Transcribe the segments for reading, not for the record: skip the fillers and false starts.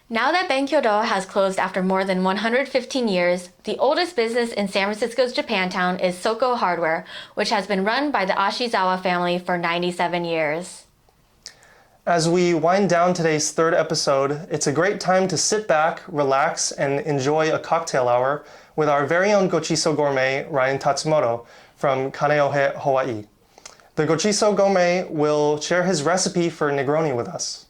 Now that Benkyodo has closed after more than 115 years, the oldest business in San Francisco's Japantown is Soko Hardware, which has been run by the Ashizawa family for 97 years. As we wind down today's third episode, it's a great time to sit back, relax, and enjoy a cocktail hour with our very own Gochiso Gourmet, Ryan Tatsumoto, from Kaneohe, Hawaii. The Gochiso Gourmet will share his recipe for Negroni with us.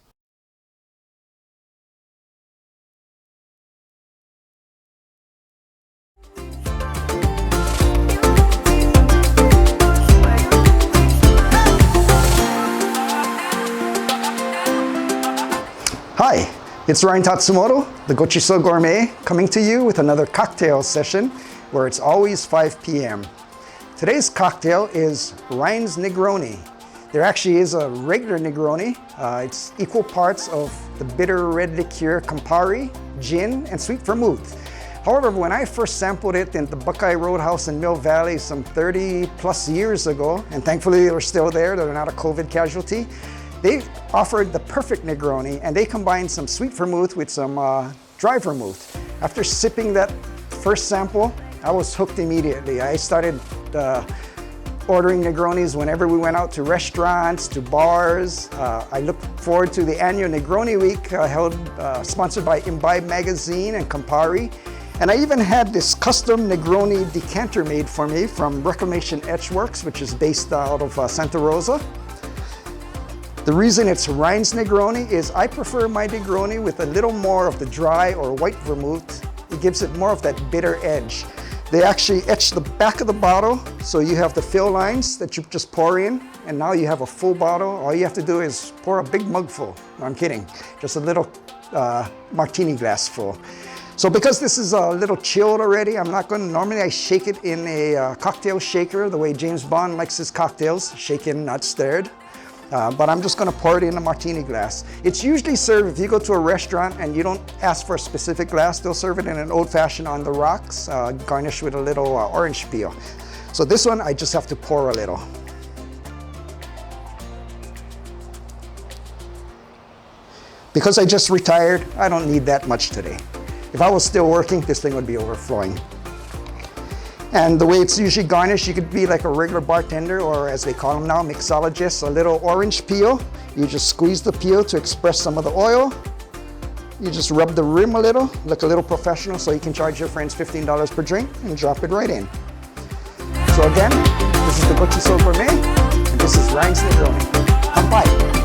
Hi, it's Ryan Tatsumoto, the Gochiso Gourmet, coming to you with another cocktail session where it's always 5 p.m. Today's cocktail is Ryan's Negroni. There actually is a regular Negroni. It's equal parts of the bitter red liqueur Campari, gin, and sweet vermouth. However, when I first sampled it in the Buckeye Roadhouse in Mill Valley some 30 plus years ago, and thankfully they're still there, they're not a COVID casualty, they offered the perfect Negroni, and they combined some sweet vermouth with some dry vermouth. After sipping that first sample, I was hooked immediately. I started ordering Negronis whenever we went out to restaurants, to bars. I look forward to the annual Negroni Week sponsored by Imbibe Magazine and Campari. And I even had this custom Negroni decanter made for me from Reclamation Etchworks, which is based out of Santa Rosa. The reason it's Ryan's Negroni is I prefer my Negroni with a little more of the dry or white vermouth. It gives it more of that bitter edge. They actually etch the back of the bottle, so you have the fill lines that you just pour in, and now you have a full bottle. All you have to do is pour a big mug full. No, I'm kidding. Just a little martini glass full. So because this is a little chilled already, normally I shake it in a cocktail shaker, the way James Bond likes his cocktails, shaken, not stirred. But I'm just gonna pour it in a martini glass. It's usually served, if you go to a restaurant and you don't ask for a specific glass, they'll serve it in an old-fashioned on the rocks, garnished with a little orange peel. So this one, I just have to pour a little. Because I just retired, I don't need that much today. If I was still working, this thing would be overflowing. And the way it's usually garnished, you could be like a regular bartender, or as they call them now, mixologists, a little orange peel. You just squeeze the peel to express some of the oil. You just rub the rim a little, look a little professional, so you can charge your friends $15 per drink and drop it right in. So again, this is the Gochiso Gourmet, and this is Ryan's Negroni. Kampai.